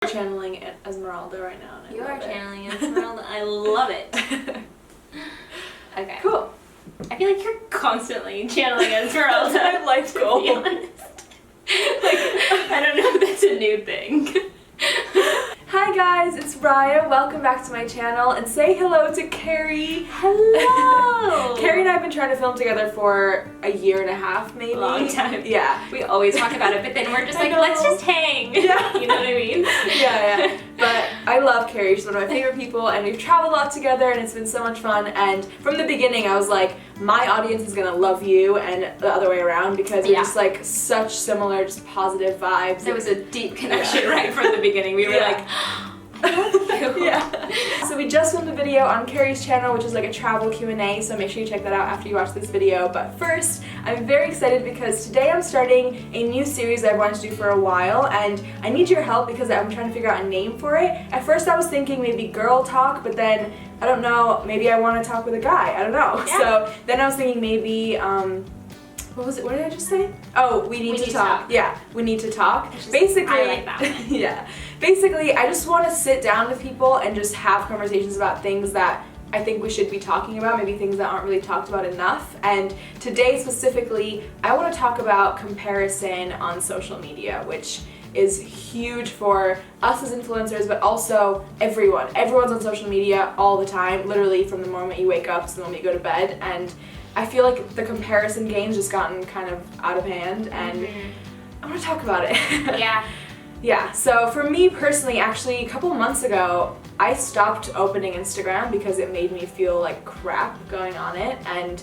Channeling Esmeralda right now. And you are channeling Esmeralda. I love it. Okay. Cool. I feel like you're constantly channeling Esmeralda. My life goal. To be honest. I don't know if that's a new thing. Hi guys, it's Raya. Welcome back to my channel and say hello to Carrie. Hello! Carrie and I have been trying to film together for a year and a half, maybe. Long time. Yeah. We always talk about it, but then we're just like, know. let's just hang. Yeah. You know what I mean? Yeah. But I love Carrie. She's one of my favorite people and we've traveled a lot together and it's been so much fun. And from the beginning I was like, my audience is gonna love you and the other way around because we're just like such similar, just positive vibes. There was a deep connection right from the beginning. We were like, I love you. Yeah. So we just filmed a video on Carrie's channel, which is like a travel Q&A, so make sure you check that out after you watch this video. But first, I'm very excited because today I'm starting a new series that I've wanted to do for a while, and I need your help because I'm trying to figure out a name for it. At first I was thinking maybe girl talk, but then, I don't know, maybe I want to talk with a guy, I don't know. Yeah. So then I was thinking maybe, what was it? What did I just say? Oh, we need to talk. Yeah, we need to talk. Basically, I like that one. Yeah. Basically, I just want to sit down with people and just have conversations about things that I think we should be talking about, maybe things that aren't really talked about enough. And today specifically, I want to talk about comparison on social media, which is huge for us as influencers, but also everyone. Everyone's on social media all the time, literally from the moment you wake up to the moment you go to bed. And I feel like the comparison game's just gotten kind of out of hand, and I want to talk about it. Yeah. Yeah, so for me personally, actually a couple months ago, I stopped opening Instagram because it made me feel like crap going on it, and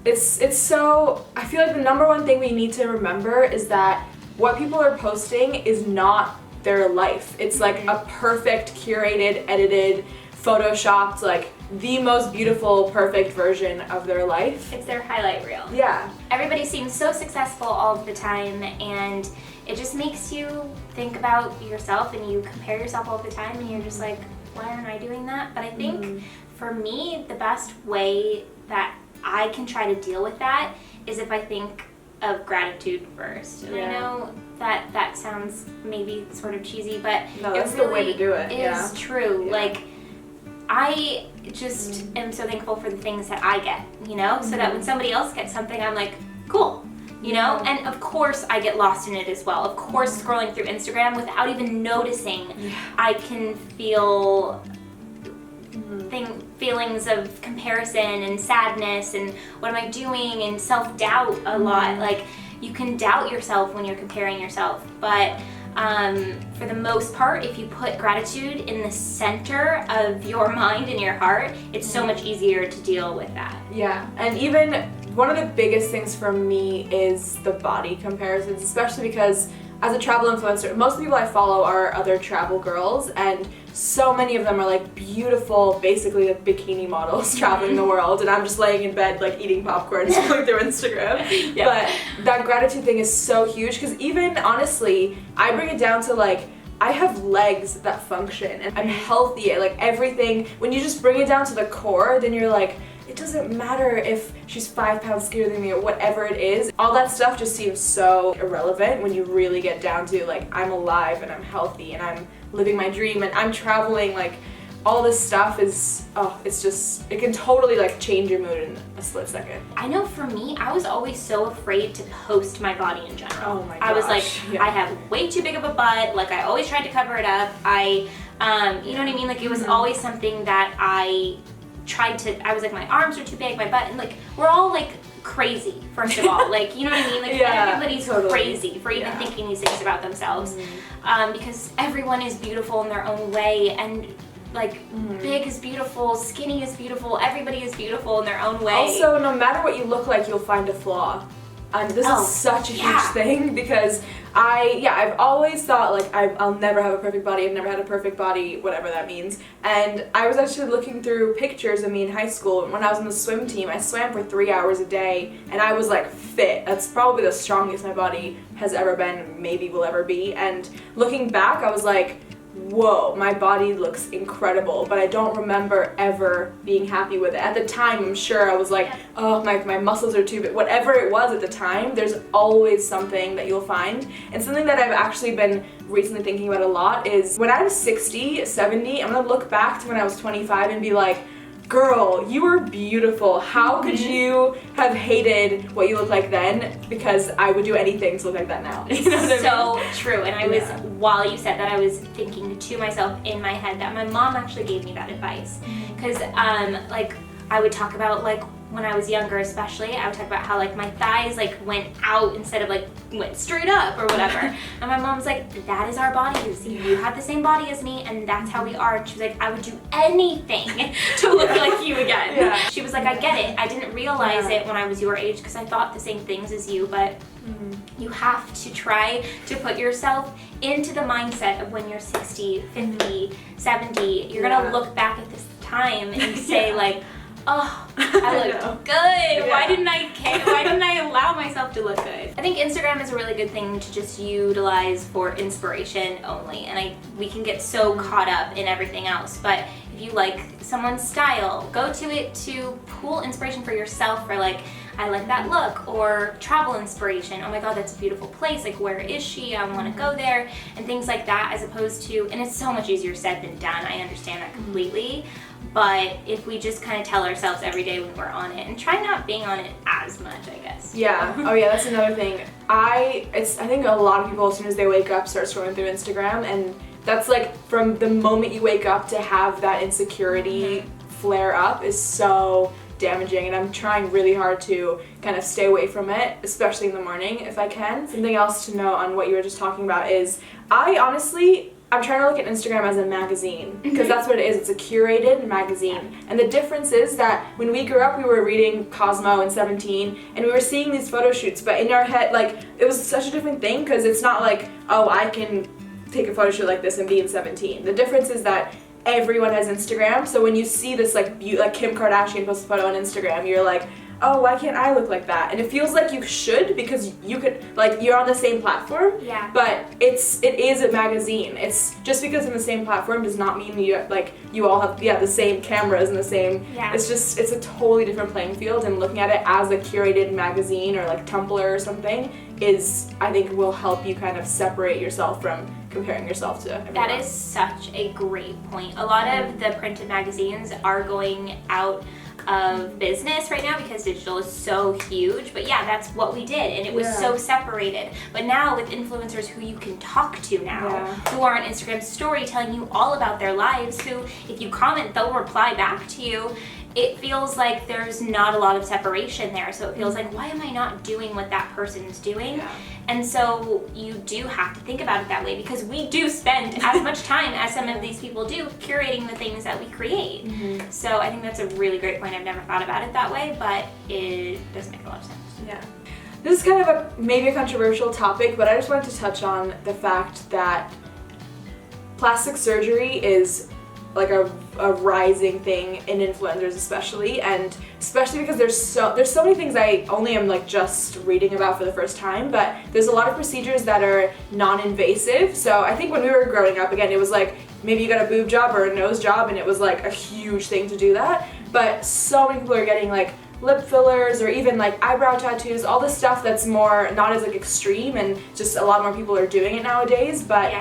it's so, I feel like the number one thing we need to remember is that what people are posting is not their life. It's like a perfect, curated, edited, photoshopped, like the most beautiful, perfect version of their life. It's their highlight reel. Yeah. Everybody seems so successful all of the time, and it just makes you think about yourself and you compare yourself all the time and you're just like, why aren't I doing that? But I think for me, the best way that I can try to deal with that is if I think of gratitude first. And I know that that sounds maybe sort of cheesy, but no, that's it really the way to do it. is true. Yeah. Like, I just am so thankful for the things that I get, you know, so that when somebody else gets something, I'm like, cool. You know, and of course I get lost in it as well. Of course, scrolling through Instagram without even noticing, I can feel feelings of comparison and sadness and what am I doing and self-doubt a lot. Like, you can doubt yourself when you're comparing yourself, but for the most part, if you put gratitude in the center of your mind and your heart, it's so much easier to deal with that. Yeah, and even one of the biggest things for me is the body comparisons, especially because as a travel influencer, most of the people I follow are other travel girls, and so many of them are like beautiful, basically like bikini models traveling the world, and I'm just laying in bed like eating popcorn and scrolling through Instagram. Yeah. But that gratitude thing is so huge because even honestly, I bring it down to like, I have legs that function and I'm healthy, like everything. When you just bring it down to the core, then you're like, it doesn't matter if she's 5 pounds skinnier than me or whatever it is. All that stuff just seems so irrelevant when you really get down to like, I'm alive and I'm healthy and I'm living my dream and I'm traveling. Like, all this stuff is, it's just, it can totally like change your mood in a split second. I know for me, I was always so afraid to post my body in general. Oh my gosh. I was like, I have way too big of a butt. Like, I always tried to cover it up. You know what I mean? Like, it was always something that I was like, my arms are too big, my butt, and like, we're all like crazy, first of all. Like, you know what I mean? Like, everybody's crazy for even thinking these things about themselves. Because everyone is beautiful in their own way, and like, big is beautiful, skinny is beautiful, everybody is beautiful in their own way. Also, no matter what you look like, you'll find a flaw. And this is such a huge thing because I've always thought like I'll never have a perfect body, I've never had a perfect body, whatever that means. And I was actually looking through pictures of me in high school. When I was on the swim team, I swam for 3 hours a day and I was like fit. That's probably the strongest my body has ever been, maybe will ever be. And looking back, I was like, whoa, my body looks incredible, but I don't remember ever being happy with it. At the time, I'm sure I was like, oh, my muscles are too big. Whatever it was at the time, there's always something that you'll find. And something that I've actually been recently thinking about a lot is when I'm 60, 70, I'm gonna look back to when I was 25 and be like, girl, you were beautiful. How could you have hated what you looked like then? Because I would do anything to look like that now. You know what I mean? So true. And I was, while you said that, I was thinking to myself in my head that my mom actually gave me that advice. Because, like, I would talk about, like, when I was younger especially, I would talk about how, like, my thighs, like, went out instead of, like, went straight up or whatever. And my mom's like, that is our bodies. You have the same body as me, and that's how we are. And she was like, I would do anything to look like you again. Yeah. She was like, I get it. I didn't realize it when I was your age because I thought the same things as you, but you have to try to put yourself into the mindset of when you're 60, 50, 70. You're going to look back at this time and say, like, oh, I look good. Yeah. Why didn't I care? Why didn't I allow myself to look good? I think Instagram is a really good thing to just utilize for inspiration only. And we can get so caught up in everything else. But if you like someone's style, go to it to pull inspiration for yourself for like, I like that look, or travel inspiration. Oh my god, that's a beautiful place. Like, where is she? I want to go there, and things like that, as opposed to, and it's so much easier said than done. I understand that completely. But if we just kind of tell ourselves every day when we're on it, and try not being on it as much, I guess. Yeah. Oh yeah, that's another thing. I think a lot of people, as soon as they wake up, start scrolling through Instagram, and that's like from the moment you wake up to have that insecurity flare up is so damaging, and I'm trying really hard to kind of stay away from it, especially in the morning if I can. Something else to know on what you were just talking about is I'm trying to look at Instagram as a magazine, because that's what it is. It's a curated magazine. And the difference is that when we grew up, we were reading Cosmo and 17, and we were seeing these photo shoots, but in our head, like, it was such a different thing, because it's not like, oh, I can take a photo shoot like this and be in 17. The difference is that everyone has Instagram, so when you see this, like Kim Kardashian posts a photo on Instagram, you're like, oh, why can't I look like that? And it feels like you should, because you could, like, you're on the same platform. Yeah. But it is a magazine. It's just because in the same platform does not mean you all have the same cameras and the same. Yeah. It's a totally different playing field, and looking at it as a curated magazine or like Tumblr or something I think will help you kind of separate yourself from comparing yourself to everyone. That is such a great point. A lot of the printed magazines are going out of business right now because digital is so huge, but yeah, that's what we did, and it was so separated. But now with influencers who you can talk to now, who are on Instagram story telling you all about their lives, who if you comment they'll reply back to you, it feels like there's not a lot of separation there. So it feels like, why am I not doing what that person's doing? Yeah. And so you do have to think about it that way, because we do spend as much time as some of these people do curating the things that we create. So I think that's a really great point. I've never thought about it that way, but it does make a lot of sense. Yeah. This is kind of maybe a controversial topic, but I just wanted to touch on the fact that plastic surgery is like a rising thing in influencers especially, and especially because there's so many things I only am like just reading about for the first time, but there's a lot of procedures that are non-invasive. So I think when we were growing up, again, it was like maybe you got a boob job or a nose job, and it was like a huge thing to do that, but so many people are getting like lip fillers or even like eyebrow tattoos, all this stuff that's more not as like extreme, and just a lot more people are doing it nowadays. But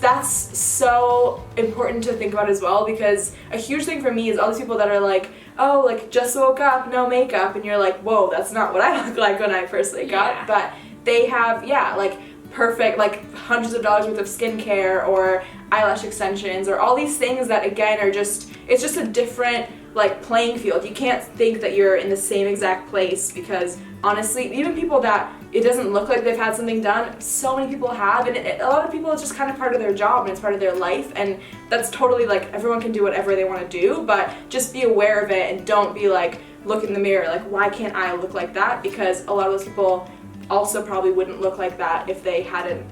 that's so important to think about as well, because a huge thing for me is all these people that are like, oh, like just woke up, no makeup, and you're like, whoa, that's not what I look like when I first wake up. But they have like perfect, like hundreds of dollars worth of skincare or eyelash extensions or all these things that again are just, it's just a different like playing field. You can't think that you're in the same exact place, because honestly, even people that it doesn't look like they've had something done, so many people have, and a lot of people, it's just kind of part of their job and it's part of their life, and that's totally like, everyone can do whatever they want to do, but just be aware of it and don't be like, look in the mirror like, why can't I look like that? Because a lot of those people also probably wouldn't look like that if they hadn't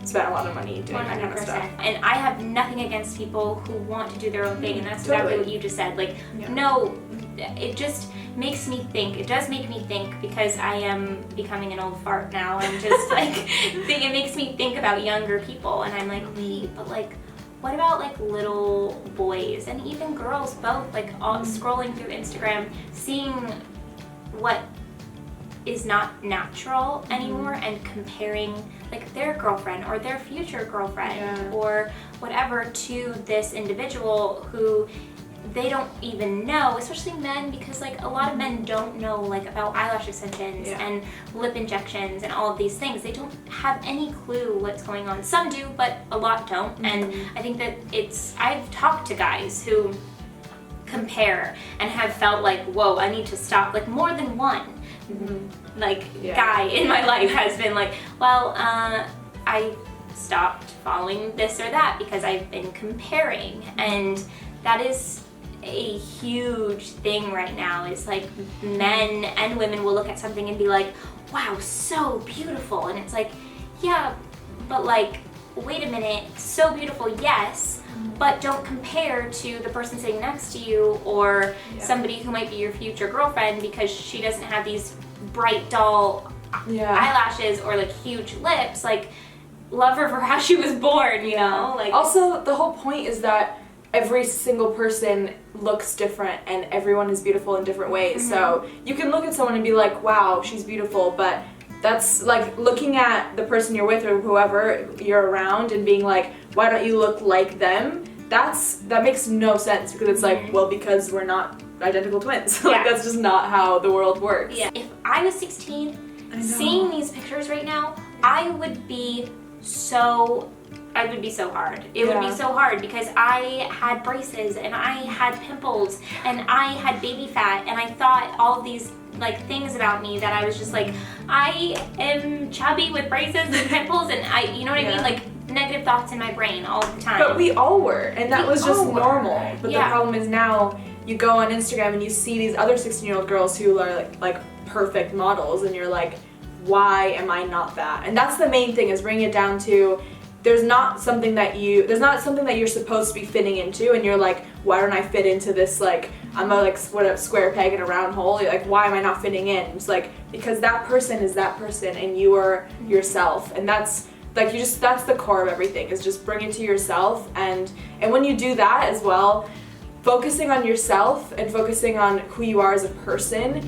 spent a lot of money doing 100%. That kind of stuff. And I have nothing against people who want to do their own thing, and that's exactly what you just said. Like, no, it just makes me think. It does make me think, because I am becoming an old fart now. I'm just like, it makes me think about younger people, and I'm like, wait, but like, what about like little boys and even girls both, like all scrolling through Instagram, seeing what is not natural anymore and comparing like their girlfriend or their future girlfriend or whatever to this individual who they don't even know, especially men, because like a lot of men don't know like about eyelash extensions and lip injections and all of these things. They don't have any clue what's going on. Some do, but a lot don't. And I think that I've talked to guys who compare and have felt like, whoa, I need to stop. Like more than one guy in my life has been like, well, I stopped following this or that because I've been comparing. And that is a huge thing right now, is like men and women will look at something and be like, wow, so beautiful. And it's like, yeah, but like, wait a minute, so beautiful, yes, but don't compare to the person sitting next to you or somebody who might be your future girlfriend because she doesn't have these bright doll eyelashes or like huge lips. Like, love her for how she was born, you know? Like, also, the whole point is that every single person looks different and everyone is beautiful in different ways. So you can look at someone and be like, wow, she's beautiful, but that's like looking at the person you're with or whoever you're around and being like, why don't you look like them? That makes no sense, because it's like, well, because we're not identical twins. Like, that's just not how the world works. If I was 16, seeing these pictures right now, I would be so hard. It would be so hard because I had braces and I had pimples and I had baby fat and I thought all of these like things about me that I was just like, I am chubby with braces and pimples and you know what I mean? Like negative thoughts in my brain all the time. But we all were, and that was just normal. But the problem is now you go on Instagram and you see these other 16-year-old girls who are like perfect models, and you're like, why am I not that? And that's the main thing, is bringing it down to there's not something that you're supposed to be fitting into, and you're like, why don't I fit into this, like, I'm a square peg in a round hole, you're like, why am I not fitting in? It's like, because that person is that person and you are yourself, and that's like, that's the core of everything, is just bring it to yourself. And when you do that as well, focusing on yourself and focusing on who you are as a person,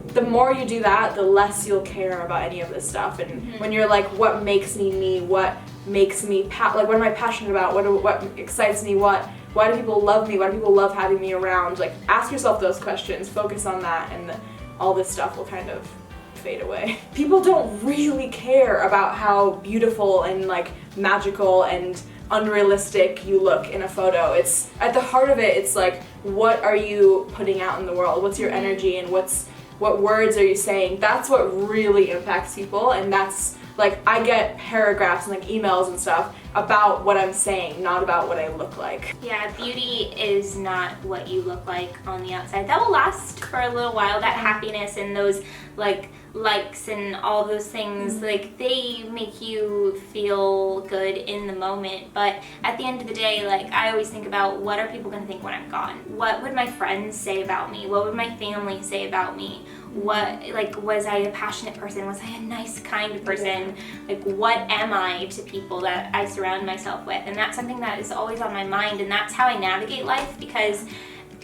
the more you do that, the less you'll care about any of this stuff. And when you're like, what makes me, what makes me, what am I passionate about, what excites me, why do people love me, why do people love having me around, like, ask yourself those questions, focus on that, and all this stuff will kind of fade away. People don't really care about how beautiful and like magical and unrealistic you look in a photo. It's at the heart of it, it's like, what are you putting out in the world, what's your energy, and what words are you saying? That's what really impacts people. And that's like, I get paragraphs and like emails and stuff about what I'm saying, not about what I look like. Yeah, beauty is not what you look like on the outside. That will last for a little while, that happiness and those like likes and all those things, like, they make you feel good in the moment. But at the end of the day, like, I always think about, what are people gonna think when I'm gone? What would my friends say about me? What would my family say about me? What, like, was I a passionate person? Was I a nice, kind person? Like, what am I to people that I surround myself with? And that's something that is always on my mind, and that's how I navigate life, because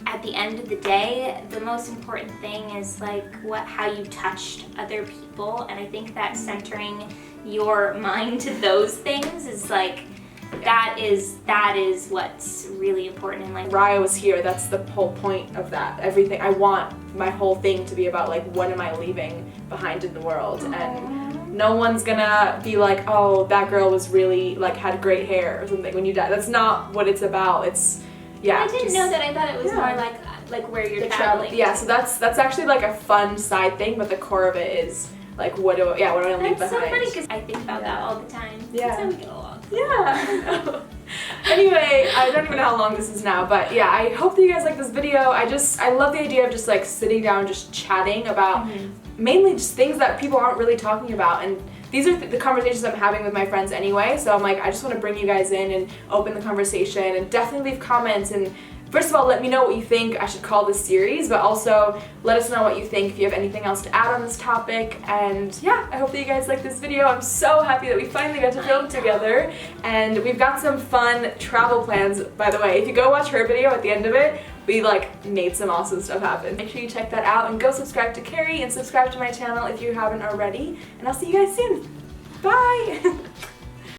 at the end of the day, the most important thing is like how you touched other people. And I think that centering your mind to those things is like, that is what's really important in life. RayaWasHere, that's the whole point of that. Everything, I want my whole thing to be about like, what am I leaving behind in the world? And no one's gonna be like, oh, that girl was really like, had great hair or something when you die. That's not what it's about. It's I didn't know that. I thought it was more like where you're traveling. Yeah, so that's actually like a fun side thing, but the core of it is like, what do I leave behind? That's so funny, because I think about that all the time. Yeah. That's how we get along. Yeah. Anyway, I don't even know how long this is now, but yeah, I hope that you guys like this video. I love the idea of just like sitting down, just chatting about mainly just things that people aren't really talking about. And these are the conversations I'm having with my friends anyway, so I'm like, I just want to bring you guys in and open the conversation, and definitely leave comments and First of all, let me know what you think I should call this series, but also let us know what you think if you have anything else to add on this topic. And yeah, I hope that you guys like this video. I'm so happy that we finally got to film together, and we've got some fun travel plans, by the way. If you go watch her video at the end of it, we like made some awesome stuff happen. Make sure you check that out and go subscribe to Carrie and subscribe to my channel if you haven't already. And I'll see you guys soon. Bye!